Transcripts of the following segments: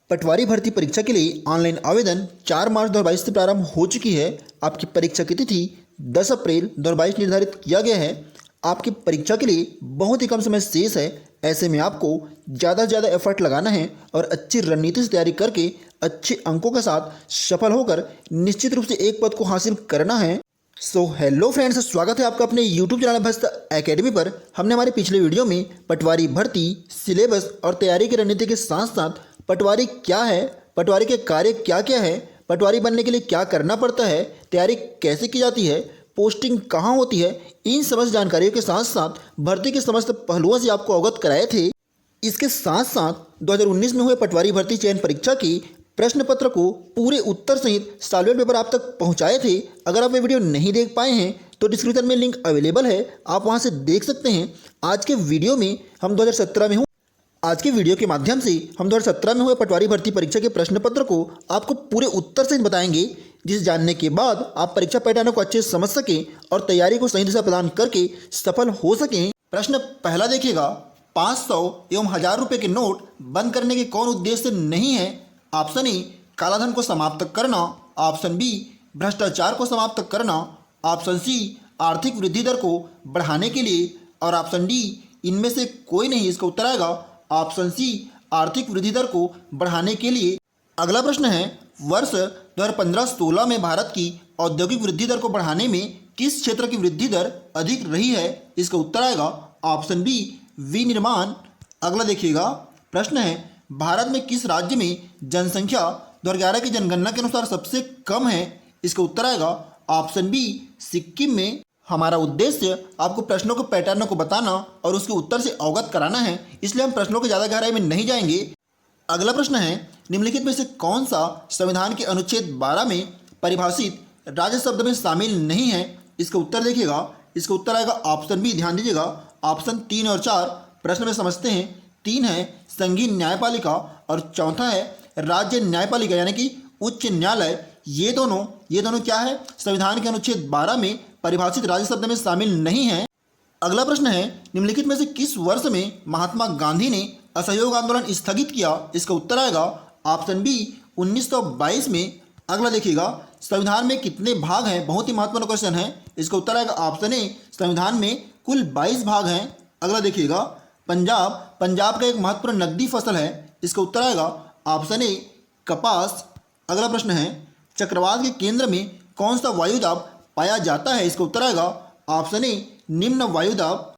पटवारी भर्ती परीक्षा के लिए ऑनलाइन आवेदन 4 मार्च 2022 से प्रारंभ हो चुकी है। आपकी परीक्षा की तिथि 10 अप्रैल 2022 निर्धारित किया गया है। आपकी परीक्षा के लिए बहुत ही कम समय शेष है। ऐसे में आपको ज़्यादा से ज़्यादा एफर्ट लगाना है और अच्छी रणनीति से तैयारी करके अच्छे अंकों के साथ सफल होकर निश्चित रूप से एक पद को हासिल करना है। सो हेलो फ्रेंड्स, स्वागत है आपका अपने यूट्यूब चैनल भस्त एकेडमी पर। हमने हमारे पिछले वीडियो में पटवारी भर्ती, सिलेबस और तैयारी की रणनीति के साथ साथ पटवारी क्या है, पटवारी के कार्य क्या क्या है, पटवारी बनने के लिए क्या करना पड़ता है, तैयारी कैसे की जाती है, पोस्टिंग कहाँ होती है, इन समस्त जानकारियों के साथ साथ भर्ती के समस्त पहलुओं से आपको अवगत कराए थे। इसके साथ साथ 2019 में हुए पटवारी भर्ती चयन परीक्षा की प्रश्न पत्र को पूरे उत्तर सहित सॉल्वेंट पेपर आप तक पहुंचाए थे। अगर आप ये वीडियो नहीं देख पाए हैं तो डिस्क्रिप्शन में लिंक अवेलेबल है, आप वहां से देख सकते हैं। आज के वीडियो में हम 2017 में आज के वीडियो के माध्यम से हम 2017 में हुए पटवारी भर्ती परीक्षा के प्रश्न पत्र को आपको पूरे उत्तर सहित बताएंगे, जिसे जानने के बाद आप परीक्षा पैटर्न को अच्छे से समझ सकें और तैयारी को सही दिशा प्रदान करके सफल हो सकें। प्रश्न पहला देखिएगा, 500 एवं 1000 रुपये के नोट बंद करने के कौन उद्देश्य नहीं है? ऑप्शन ए, कालाधन को समाप्त करना। ऑप्शन बी, भ्रष्टाचार को समाप्त करना। ऑप्शन सी, आर्थिक वृद्धि दर को बढ़ाने के लिए। और ऑप्शन डी, इनमें से कोई नहीं। इसका उत्तर आएगा ऑप्शन सी, आर्थिक वृद्धि दर को बढ़ाने के लिए। अगला प्रश्न है, वर्ष 2015-16 में भारत की औद्योगिक वृद्धि दर को बढ़ाने में किस क्षेत्र की वृद्धि दर अधिक रही है? इसका उत्तर आएगा ऑप्शन बी, विनिर्माण। अगला देखिएगा, प्रश्न है, भारत में किस राज्य में जनसंख्या 2011 की जनगणना के अनुसार सबसे कम है? इसका उत्तर आएगा ऑप्शन बी, सिक्किम में। हमारा उद्देश्य आपको प्रश्नों के पैटर्न को बताना और उसके उत्तर से अवगत कराना है, इसलिए हम प्रश्नों की ज़्यादा गहराई में नहीं जाएंगे। अगला प्रश्न है, निम्नलिखित में से कौन सा संविधान के अनुच्छेद 12 में परिभाषित राज्य शब्द में शामिल नहीं है? इसका उत्तर देखिएगा। इसका उत्तर आएगा ऑप्शन बी। ध्यान दीजिएगा, ऑप्शन 3 और 4 प्रश्न में समझते हैं। 3 है संघीय न्यायपालिका और चौथा है राज्य न्यायपालिका यानी कि उच्च न्यायालय। ये दोनों क्या है? संविधान के अनुच्छेद 12 में परिभाषित राज्य शब्द में शामिल नहीं है। अगला प्रश्न है, निम्नलिखित में से किस वर्ष में महात्मा गांधी ने असहयोग आंदोलन स्थगित किया? इसका उत्तर आएगा ऑप्शन बी, 1922 में। अगला देखिएगा, संविधान में कितने भाग हैं? बहुत ही महत्वपूर्ण क्वेश्चन है। इसका उत्तर आएगा ऑप्शन ए, संविधान में कुल 22 भाग हैं। अगला देखिएगा, पंजाब का एक महत्वपूर्ण नकदी फसल है। इसका उत्तर आएगा ऑप्शन ए, कपास। अगला प्रश्न है, चक्रवात के केंद्र में कौन सा वायुदाब पाया जाता है? इसका उत्तर आएगा ऑप्शन ए, निम्न वायुदाब।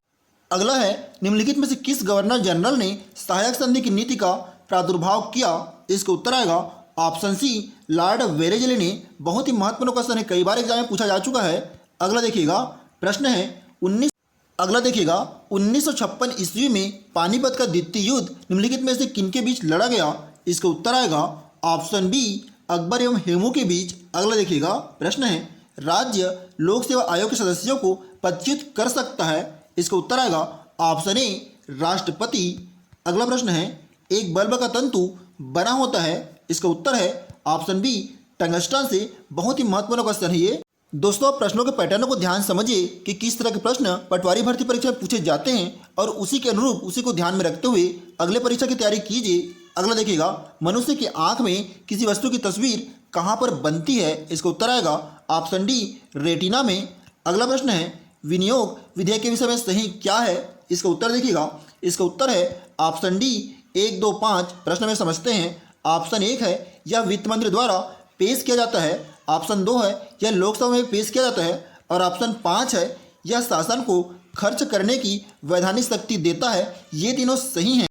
अगला है, निम्नलिखित में से किस गवर्नर जनरल ने सहायक संधि की नीति का प्रादुर्भाव किया? इसका उत्तर आएगा ऑप्शन सी, लॉर्ड वेलेस्ली ने। बहुत ही महत्वपूर्ण क्वेश्चन है, कई बार एग्जाम में पूछा जा चुका है। अगला देखिएगा, प्रश्न है 1956 ईस्वी में पानीपत का द्वितीय युद्ध निम्नलिखित में से किनके बीच लड़ा गया? इसका उत्तर आएगा ऑप्शन बी, अकबर एवं हेमू के बीच। अगला देखिएगा, प्रश्न है, राज्य लोक सेवा आयोग के सदस्यों को पदच्युत कर सकता है? इसका उत्तर आएगा ऑप्शन ए, राष्ट्रपति। अगला प्रश्न है, एक बल्ब का तंतु बना होता है? इसका उत्तर है ऑप्शन बी, टंगस्टन से। बहुत ही महत्वपूर्ण क्वेश्चन है ये। दोस्तों, आप प्रश्नों के पैटर्न को ध्यान समझिए कि किस तरह के प्रश्न पटवारी भर्ती परीक्षा में पूछे जाते हैं और उसी के अनुरूप उसी को ध्यान में रखते हुए अगले परीक्षा की तैयारी कीजिए। अगला देखिएगा, मनुष्य की आंख में किसी वस्तु की तस्वीर कहाँ पर बनती है? इसका उत्तर आएगा ऑप्शन डी, रेटिना में। अगला प्रश्न है, विनियोग विधेयक के विषय में सही क्या है? इसका उत्तर देखिएगा। इसका उत्तर है ऑप्शन डी, 1, 2, 5 प्रश्न में समझते हैं। ऑप्शन 1 है, यह वित्त मंत्री द्वारा पेश किया जाता है। ऑप्शन 2 है, यह लोकसभा में पेश किया जाता है। और ऑप्शन 5 है, यह शासन को खर्च करने की वैधानिक शक्ति देता है। ये तीनों सही हैं।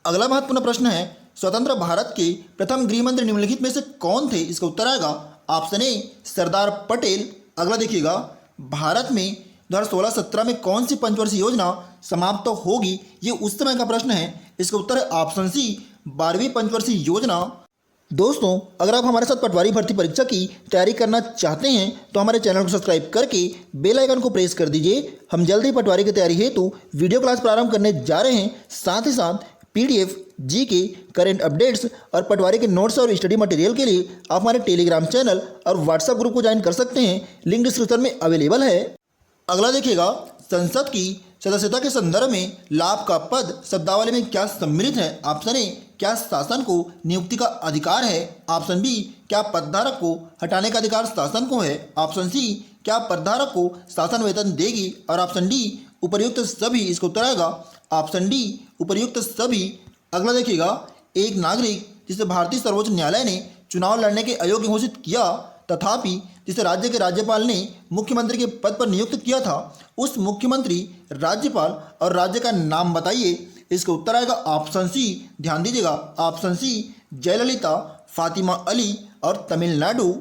अगला महत्वपूर्ण प्रश्न है, स्वतंत्र भारत के प्रथम गृहमंत्री निम्नलिखित में से कौन थे? इसका उत्तर आएगा ऑप्शन ए, सरदार पटेल। अगला देखिएगा, भारत में 2016-17 में कौन सी पंचवर्षीय योजना समाप्त होगी? ये उस समय का प्रश्न है। इसका उत्तर है ऑप्शन सी, 12वीं पंचवर्षीय योजना। दोस्तों, अगर आप हमारे साथ पटवारी भर्ती परीक्षा की तैयारी करना चाहते हैं तो हमारे चैनल को सब्सक्राइब करके बेल आइकन को प्रेस कर दीजिए। हम जल्द ही पटवारी की तैयारी हेतु वीडियो क्लास प्रारंभ करने जा रहे हैं। साथ ही साथ PDF, GK, करेंट अपडेट्स और पटवारी के नोट्स और स्टडी मटेरियल के लिए आप हमारे टेलीग्राम चैनल और व्हाट्सएप ग्रुप को ज्वाइन कर सकते हैं। लिंक डिस्क्रिप्शन में अवेलेबल है। अगला देखिएगा, संसद की सदस्यता के संदर्भ में लाभ का पद शब्दावली में क्या सम्मिलित है? ऑप्शन ए, क्या शासन को नियुक्ति का अधिकार है? ऑप्शन बी, क्या पदधारक को हटाने का अधिकार शासन को है? ऑप्शन सी, क्या पदधारक को शासन वेतन देगी? और ऑप्शन डी, उपर्युक्त सभी। इसका उत्तर आएगा ऑप्शन डी, उपर्युक्त सभी। अगला देखिएगा, एक नागरिक जिसे भारतीय सर्वोच्च न्यायालय ने चुनाव लड़ने के अयोग्य घोषित किया तथापि जिसे राज्य के राज्यपाल ने मुख्यमंत्री के पद पर नियुक्त किया था, उस मुख्यमंत्री, राज्यपाल और राज्य का नाम बताइए। इसका उत्तर आएगा ऑप्शन सी। ध्यान दीजिएगा, ऑप्शन सी, जयललिता, फातिमा अली और तमिलनाडु।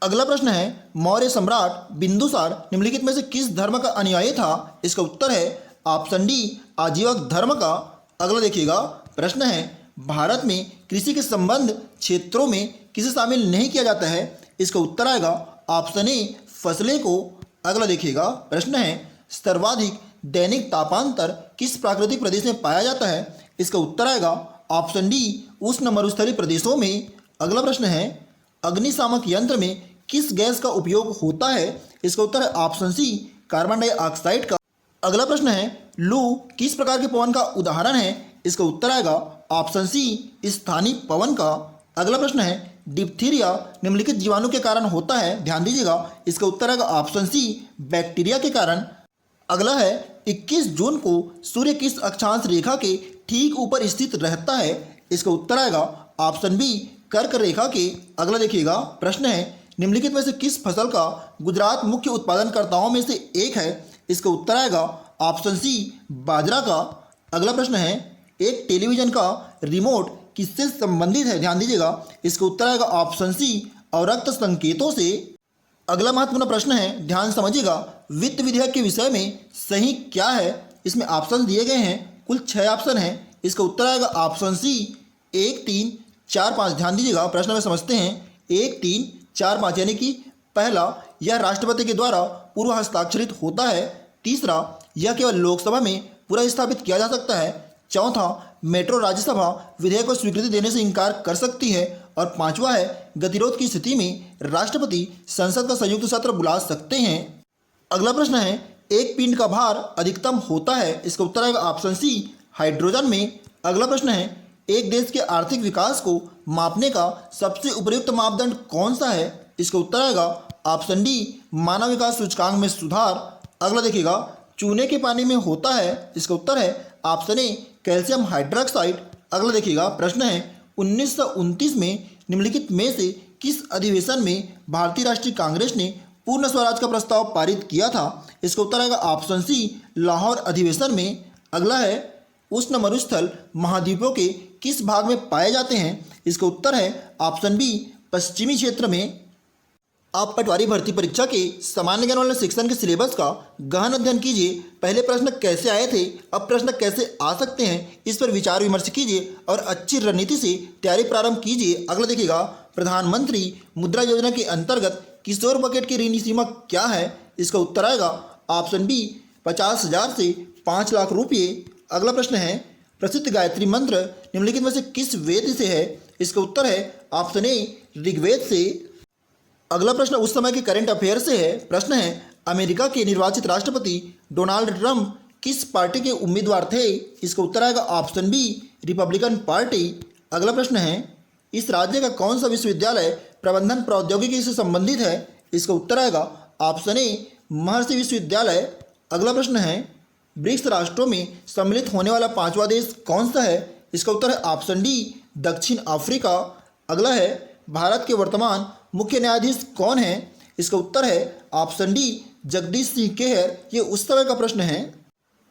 अगला प्रश्न है, मौर्य सम्राट बिंदुसार निम्नलिखित में से किस धर्म का अनुयायी था? इसका उत्तर है ऑप्शन डी, आजीवक धर्म का। अगला देखिएगा, प्रश्न है, भारत में कृषि के संबंध क्षेत्रों में किसे शामिल नहीं किया जाता है? इसका उत्तर आएगा ऑप्शन ए, फसलें को। अगला देखिएगा, प्रश्न है, सर्वाधिक दैनिक तापांतर किस प्राकृतिक प्रदेश में पाया जाता है? इसका उत्तर आएगा ऑप्शन डी, उष्ण मरुस्थलीय प्रदेशों में। अगला प्रश्न है, अग्निशामक यंत्र में किस गैस का उपयोग होता है? इसका उत्तर है ऑप्शन सी, कार्बन डाइऑक्साइड का। अगला प्रश्न है, लू किस प्रकार के पवन का उदाहरण है? इसका उत्तर आएगा ऑप्शन सी, स्थानीय पवन का। अगला प्रश्न है, डिप्थीरिया निम्नलिखित जीवाणु के कारण होता है? ध्यान दीजिएगा, इसका उत्तर आएगा ऑप्शन सी, बैक्टीरिया के कारण। अगला है, 21 जून को सूर्य किस अक्षांश रेखा के ठीक ऊपर स्थित रहता है? इसका उत्तर आएगा ऑप्शन बी, कर्क रेखा के। अगला देखिएगा, प्रश्न है, निम्नलिखित में से किस फसल का गुजरात मुख्य उत्पादनकर्ताओं में से एक है? इसका उत्तर आएगा ऑप्शन सी, बाजरा का। अगला प्रश्न है, एक टेलीविजन का रिमोट किससे संबंधित है? ध्यान दीजिएगा, इसका उत्तर आएगा ऑप्शन सी, अवरक्त संकेतों से। अगला महत्वपूर्ण प्रश्न है, ध्यान समझिएगा, वित्त विधेयक के विषय में सही क्या है? इसमें ऑप्शन दिए गए हैं, कुल 6 ऑप्शन हैं। इसका उत्तर आएगा ऑप्शन सी, 1, 3, 4, 5। ध्यान दीजिएगा, प्रश्न में समझते हैं, 1, 3, 4, 5 यानी कि पहला, यह राष्ट्रपति के द्वारा पूर्व हस्ताक्षरित होता है। तीसरा, यह केवल लोकसभा में पूरा स्थापित किया जा सकता है। चौथा, मेट्रो राज्यसभा विधेयक को स्वीकृति देने से इनकार कर सकती है। और पांचवा है, गतिरोध की स्थिति में राष्ट्रपति संसद का संयुक्त सत्र बुला सकते हैं। अगला प्रश्न है, एक पिंड का भार अधिकतम होता है? इसका उत्तर आएगा ऑप्शन सी, हाइड्रोजन में। अगला प्रश्न है, एक देश के आर्थिक विकास को मापने का सबसे उपयुक्त मापदंड कौन सा है? इसका उत्तर आएगा ऑप्शन डी, मानव विकास सूचकांक में सुधार। अगला देखिएगा, चूने के पानी में होता है? इसका उत्तर है ऑप्शन ए, कैल्शियम हाइड्रोक्साइड। अगला देखिएगा, प्रश्न है, 1929 में निम्नलिखित में से किस अधिवेशन में भारतीय राष्ट्रीय कांग्रेस ने पूर्ण स्वराज का प्रस्ताव पारित किया था? इसका उत्तर आएगा ऑप्शन सी, लाहौर अधिवेशन में। अगला है, उष्ण मरुस्थल महाद्वीपों के किस भाग में पाए जाते हैं? इसका उत्तर है ऑप्शन बी, पश्चिमी क्षेत्र में। आप पटवारी भर्ती परीक्षा के सामान्य ज्ञान वाले सेक्शन के सिलेबस का गहन अध्ययन कीजिए। पहले प्रश्न कैसे आए थे, अब प्रश्न कैसे आ सकते हैं, इस पर विचार विमर्श कीजिए और अच्छी रणनीति से तैयारी प्रारंभ कीजिए। अगला देखिएगा, प्रधानमंत्री मुद्रा योजना के अंतर्गत किशोर बकेट की ऋण सीमा क्या है? इसका उत्तर आएगा ऑप्शन बी, 50,000 से 5 लाख रुपये। अगला प्रश्न है, प्रसिद्ध गायत्री मंत्र निम्नलिखित में से किस वेद से है? इसका उत्तर है ऑप्शन ए, ऋग्वेद से। अगला प्रश्न उस समय के करंट अफेयर से है। प्रश्न है, अमेरिका के निर्वाचित राष्ट्रपति डोनाल्ड ट्रंप किस पार्टी के उम्मीदवार थे? इसका उत्तर आएगा ऑप्शन बी, रिपब्लिकन पार्टी। अगला प्रश्न है, इस राज्य का कौन सा विश्वविद्यालय प्रबंधन प्रौद्योगिकी से संबंधित है? इसका उत्तर आएगा ऑप्शन ए, महर्षि विश्वविद्यालय। अगला प्रश्न है, ब्रिक्स राष्ट्रों में सम्मिलित होने वाला 5वां देश कौन सा है? इसका उत्तर है ऑप्शन डी, दक्षिण अफ्रीका। अगला है, भारत के वर्तमान मुख्य न्यायाधीश कौन है? इसका उत्तर है ऑप्शन डी, जगदीश सिंह खेहर। ये उस समय का प्रश्न है।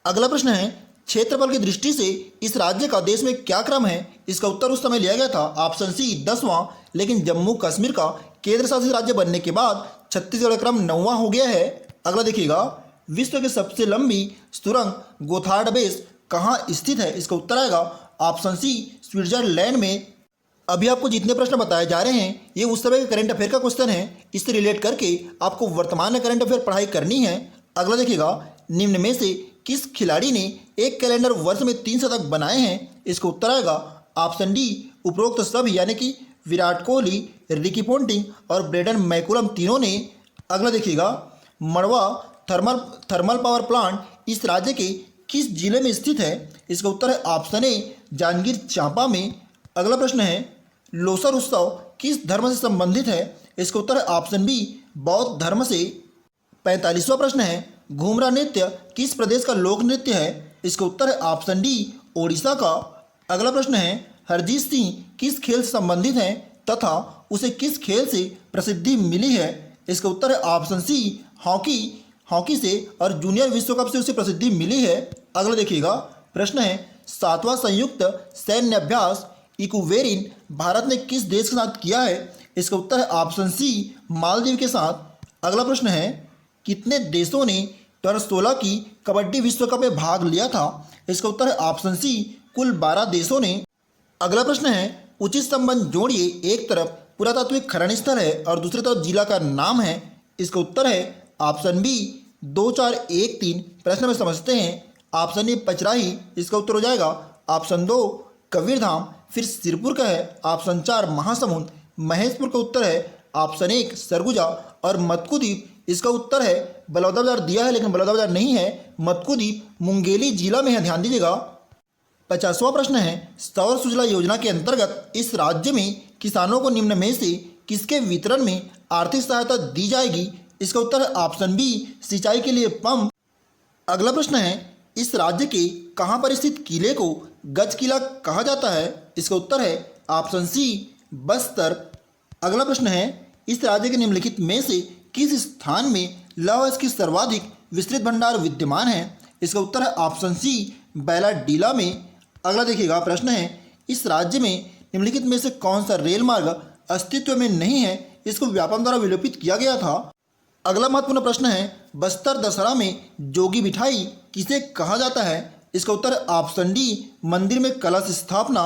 अगला प्रश्न है, क्षेत्रफल की दृष्टि से इस राज्य का देश में क्या क्रम है? इसका उत्तर उस समय लिया गया था ऑप्शन सी, 10वां। लेकिन जम्मू कश्मीर का केंद्र शासित राज्य बनने के बाद छत्तीसगढ़ का क्रम 9वां हो गया है। अगला देखिएगा, विश्व की सबसे लंबी सुरंग गोथार्ड बेस कहाँ स्थित है? इसका उत्तर आएगा ऑप्शन सी, स्विट्जरलैंड में। अभी आपको जितने प्रश्न बताए जा रहे हैं ये उस समय के करंट अफेयर का क्वेश्चन है। इससे रिलेट करके आपको वर्तमान में करंट अफेयर पढ़ाई करनी है। अगला देखिएगा, निम्न में से किस खिलाड़ी ने एक कैलेंडर वर्ष में 3 शतक बनाए हैं? इसका उत्तर आएगा ऑप्शन डी, उपरोक्त सभी, यानी कि विराट कोहली, रिकी पोंटिंग और ब्रेडन मैकुलम तीनों ने। अगला देखिएगा, मड़वा थर्मल पावर प्लांट इस राज्य के किस जिले में स्थित है? इसका उत्तर है ऑप्शन ए, जांजगीर चांपा में। अगला प्रश्न है, लोसर उत्सव किस धर्म से संबंधित है? इसका उत्तर है ऑप्शन बी, बौद्ध धर्म से। 45वां प्रश्न है, घूमरा नृत्य किस प्रदेश का लोक नृत्य है? इसका उत्तर है ऑप्शन डी, ओडिशा का। अगला प्रश्न है, हरजीत सिंह किस खेल से संबंधित है तथा उसे किस खेल से प्रसिद्धि मिली है? इसका उत्तर है ऑप्शन सी, हॉकी से, और जूनियर विश्व कप से उसे प्रसिद्धि मिली है। अगला देखिएगा, प्रश्न है, 7वां संयुक्त सैन्य अभ्यास इकुवेरिन भारत ने किस देश के साथ किया है? इसका उत्तर है ऑप्शन सी, मालदीव के साथ। अगला प्रश्न है, कितने देशों ने 2016 की कबड्डी विश्व कप में भाग लिया था? इसका उत्तर है ऑप्शन सी, कुल 12 देशों ने। अगला प्रश्न है, उचित संबंध जोड़िए, एक तरफ पुरातात्विक खनन स्थल है और दूसरी तरफ जिला का नाम है। इसका उत्तर है ऑप्शन बी, 2, 4, 1, 3। प्रश्न में समझते हैं। ऑप्शन ए पचराही, इसका उत्तर हो जाएगा। ऑप्शन 2 कबीरधाम, फिर सिरपुर का है। ऑप्शन 4 महासमुंद, महेशपुर का उत्तर है ऑप्शन 1 सरगुजा, और मत्कुद्वीप इसका उत्तर है। बलौदाबाजार दिया है लेकिन बलौदाबाजार नहीं है, मत्कुद्वीप मुंगेली जिला में है, ध्यान दीजिएगा। 50वां प्रश्न है, सौर सुजला योजना के अंतर्गत इस राज्य में किसानों को निम्न में से किसके वितरण में आर्थिक सहायता दी जाएगी? इसका उत्तर है ऑप्शन बी, सिंचाई के लिए पंप। अगला प्रश्न है, इस राज्य के कहाँ पर स्थित किले को गज किला कहा जाता है? इसका उत्तर है ऑप्शन सी, बस्तर। अगला प्रश्न है, इस राज्य के निम्नलिखित में से किस स्थान में लौह की सर्वाधिक विस्तृत भंडार विद्यमान है? इसका उत्तर है ऑप्शन सी, बैलाडीला में। अगला देखिएगा, प्रश्न है, इस राज्य में निम्नलिखित में से कौन सा रेल मार्ग अस्तित्व में नहीं है? इसको व्यापम द्वारा विलोपित किया गया था। अगला महत्वपूर्ण प्रश्न है, बस्तर दशहरा में जोगी मिठाई किसे कहा जाता है? इसका उत्तर है ऑप्शन डी, मंदिर में कलश स्थापना।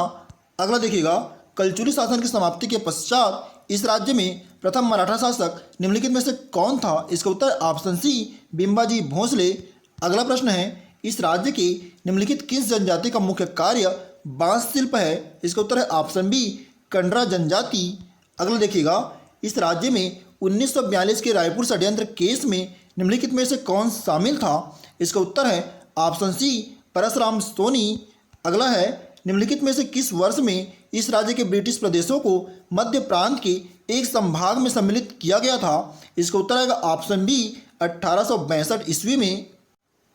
अगला देखिएगा, कलचुरी शासन की समाप्ति के पश्चात इस राज्य में प्रथम मराठा शासक निम्नलिखित में से कौन था? इसका उत्तर है ऑप्शन सी, बिंबाजी भोसले। अगला प्रश्न है, इस राज्य के निम्नलिखित किस जनजाति का मुख्य कार्य बांस शिल्प है? इसका उत्तर है ऑप्शन बी, कंडरा जनजाति। अगला देखिएगा, इस राज्य में 1942 के रायपुर षड्यंत्र केस में निम्नलिखित में से कौन शामिल था? इसका उत्तर है ऑप्शन सी, परशुराम सोनी। अगला है, निम्नलिखित में से किस वर्ष में इस राज्य के ब्रिटिश प्रदेशों को मध्य प्रांत के एक संभाग में सम्मिलित किया गया था? इसका उत्तर आएगा ऑप्शन बी, 1862 ईस्वी में।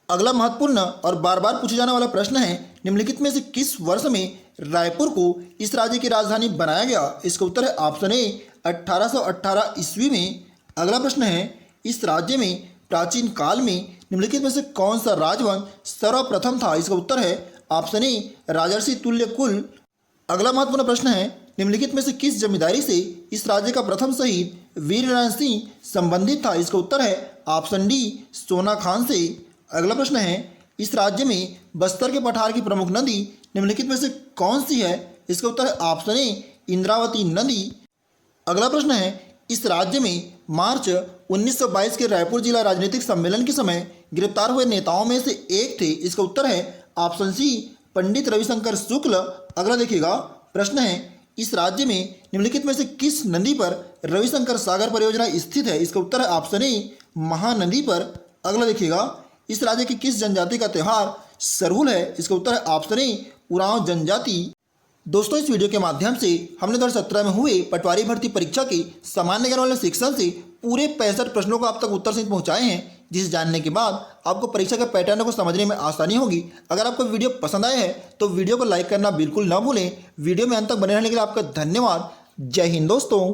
अगला महत्वपूर्ण और बार बार पूछे जाने वाला प्रश्न है, निम्नलिखित में से किस वर्ष में रायपुर को इस राज्य की राजधानी बनाया गया? इसका उत्तर है ऑप्शन ए, 1818 ईस्वी में। अगला प्रश्न है, इस राज्य में प्राचीन काल में निम्नलिखित में से कौन सा राजवंश सर्वप्रथम था? इसका उत्तर है ऑप्शन ए, राजर्षि तुल्यकुल। अगला महत्वपूर्ण प्रश्न है, निम्नलिखित में से किस जमींदारी से इस राज्य का प्रथम शहीद वीरनारायण सिंह संबंधित था? इसका उत्तर है ऑप्शन डी, सोना खान से। अगला प्रश्न है, इस राज्य में बस्तर के पठार की प्रमुख नदी निम्नलिखित में से कौन सी है? इसका उत्तर है ऑप्शन ए, इंद्रावती नदी। अगला प्रश्न है, इस राज्य में मार्च 1922 के रायपुर जिला राजनीतिक सम्मेलन के समय गिरफ्तार हुए नेताओं में से एक थे? इसका उत्तर है ऑप्शन सी, पंडित रविशंकर शुक्ल। अगला देखिएगा, प्रश्न है, इस राज्य में निम्नलिखित में से किस नदी पर रविशंकर सागर परियोजना स्थित है? इसका उत्तर है ऑप्शन ए, महानदी पर। अगला देखिएगा, इस राज्य की किस जनजाति का त्यौहार सरहुल है? इसका उत्तर है ऑप्शन ए, उरांव जनजाति। दोस्तों, इस वीडियो के माध्यम से हमने 2017 में हुए पटवारी भर्ती परीक्षा के सामान्य ज्ञान वाले सेक्शन से पूरे 65 प्रश्नों को आप तक उत्तर सहित पहुंचाए हैं, जिसे जानने के बाद आपको परीक्षा के पैटर्न को समझने में आसानी होगी। अगर आपको वीडियो पसंद आया है तो वीडियो को लाइक करना बिल्कुल ना भूलें। वीडियो में अंत तक बने रहने के लिए आपका धन्यवाद। जय हिंद दोस्तों।